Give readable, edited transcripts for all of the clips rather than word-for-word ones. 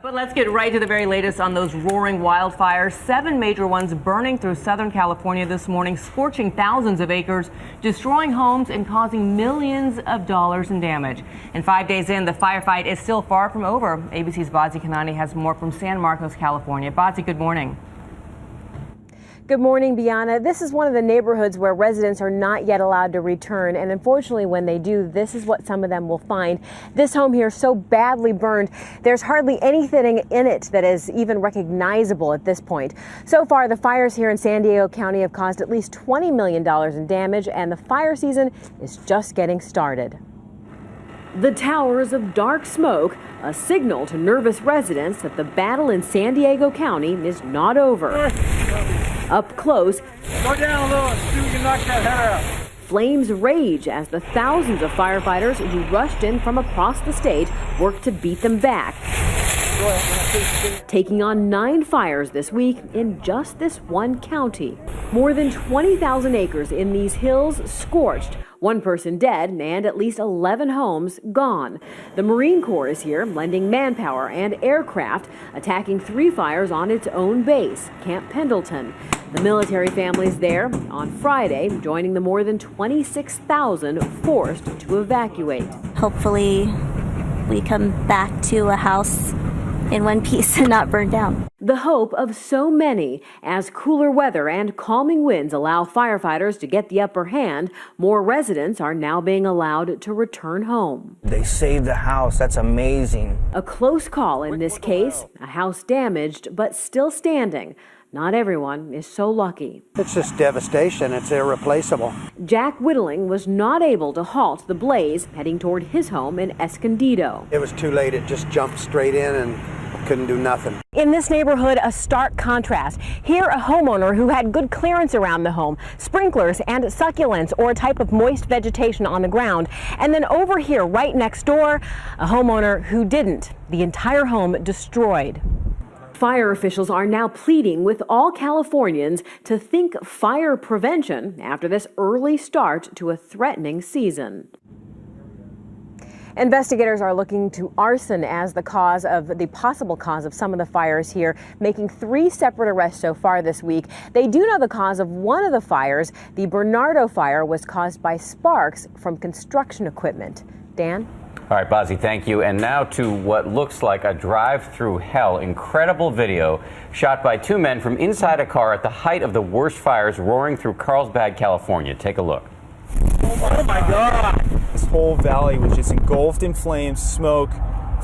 But let's get right to the very latest on those roaring wildfires. 7 major ones burning through Southern California this morning, scorching thousands of acres, destroying homes and causing millions of dollars in damage. And 5 days in, the firefight is still far from over. ABC's Bazi Kanani has more from San Marcos, California. Bazi, good morning. Good morning, Bianna. This is one of the neighborhoods where residents are not yet allowed to return. And unfortunately, when they do, this is what some of them will find. This home here so badly burned, there's hardly anything in it that is even recognizable at this point. So far, the fires here in San Diego County have caused at least $20 million in damage, and the fire season is just getting started. The towers of dark smoke, a signal to nervous residents that the battle in San Diego County is not over. Up close, go down a little so you can knock that head out. Flames rage as the thousands of firefighters who rushed in from across the state work to beat them back. Taking on 9 fires this week in just this one county. More than 20,000 acres in these hills scorched. 1 person dead and at least 11 homes gone. The Marine Corps is here lending manpower and aircraft, attacking 3 fires on its own base, Camp Pendleton. The military families there on Friday joining the more than 26,000 forced to evacuate. Hopefully we come back to a house in one piece and not burn down. The hope of so many. As cooler weather and calming winds allow firefighters to get the upper hand, more residents are now being allowed to return home. They saved the house. That's amazing. A close call in this case, a house damaged but still standing. Not everyone is so lucky. It's just devastation. It's irreplaceable. Jack Whittling was not able to halt the blaze heading toward his home in Escondido. It was too late. It just jumped straight in and couldn't do nothing. In this neighborhood, a stark contrast. Here, a homeowner who had good clearance around the home, sprinklers and succulents or a type of moist vegetation on the ground. And then over here, right next door, a homeowner who didn't. The entire home destroyed. Fire officials are now pleading with all Californians to think fire prevention after this early start to a threatening season. Investigators are looking to arson as the possible cause of some of the fires here, making 3 separate arrests so far this week. They do know the cause of one of the fires. The Bernardo fire was caused by sparks from construction equipment. Dan? All right, Bazi, thank you. And now to what looks like a drive through hell. Incredible video shot by 2 men from inside a car at the height of the worst fires roaring through Carlsbad, California. Take a look. Oh my God! This whole valley was just engulfed in flames, smoke,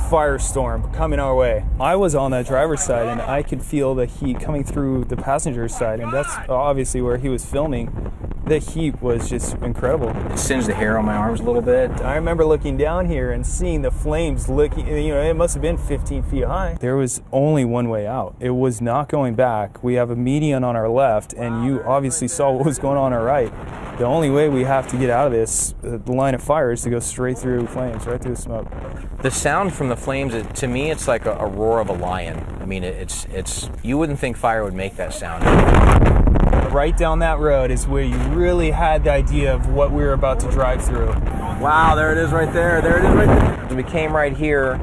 firestorm coming our way. I was on the driver's side and I could feel the heat coming through the passenger side, and that's obviously where he was filming. The heat was just incredible. It singed the hair on my arms a little bit. I remember looking down here and seeing the flames licking, it must have been 15 feet high. There was only one way out. It was not going back. We have a median on our left, and you obviously saw what was going on our right. The only way we have to get out of this, the line of fire, is to go straight through flames, right through the smoke. The sound from the flames, to me, it's like a roar of a lion. I mean, it's you wouldn't think fire would make that sound. Right down that road is where you really had the idea of what we were about to drive through. Wow, there it is right there. There it is right there. As we came right here,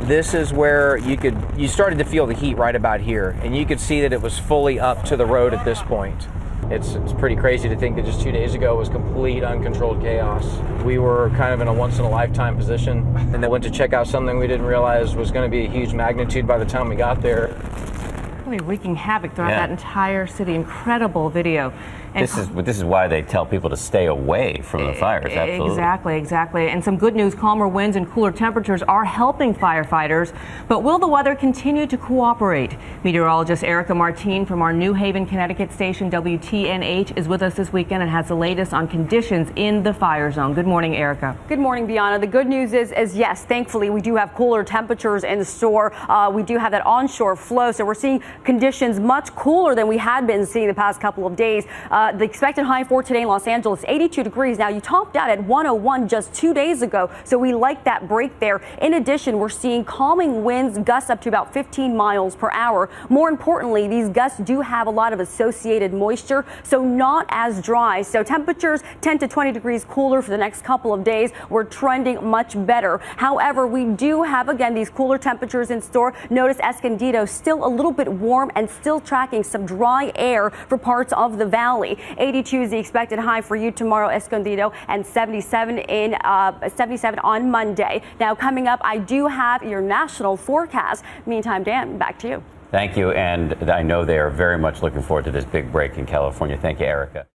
this is where you started to feel the heat right about here, and you could see that it was fully up to the road at this point. It's pretty crazy to think that just 2 days ago was complete uncontrolled chaos. We were kind of in a once-in-a-lifetime position, and then went to check out something we didn't realize was going to be a huge magnitude by the time we got there. Really wreaking havoc throughout that entire city. Incredible video. And this is why they tell people to stay away from the fires. Absolutely. Exactly. And some good news, calmer winds and cooler temperatures are helping firefighters. But will the weather continue to cooperate? Meteorologist Erica Martin from our New Haven, Connecticut station WTNH is with us this weekend and has the latest on conditions in the fire zone. Good morning, Erica. Good morning, Bianna. The good news is yes, thankfully, we do have cooler temperatures in store. We do have that onshore flow, so we're seeing conditions much cooler than we had been seeing the past couple of days. The expected high for today in Los Angeles, 82 degrees. Now, you topped out at 101 just 2 days ago, so we like that break there. In addition, we're seeing calming winds, gusts up to about 15 miles per hour. More importantly, these gusts do have a lot of associated moisture, so not as dry. So temperatures 10 to 20 degrees cooler for the next couple of days. We're trending much better. However, we do have, again, these cooler temperatures in store. Notice Escondido still a little bit warm and still tracking some dry air for parts of the valley. 82 is the expected high for you tomorrow, Escondido, and 77 on Monday. Now, coming up, I do have your national forecast. Meantime, Dan, back to you. Thank you, and I know they are very much looking forward to this big break in California. Thank you, Erica.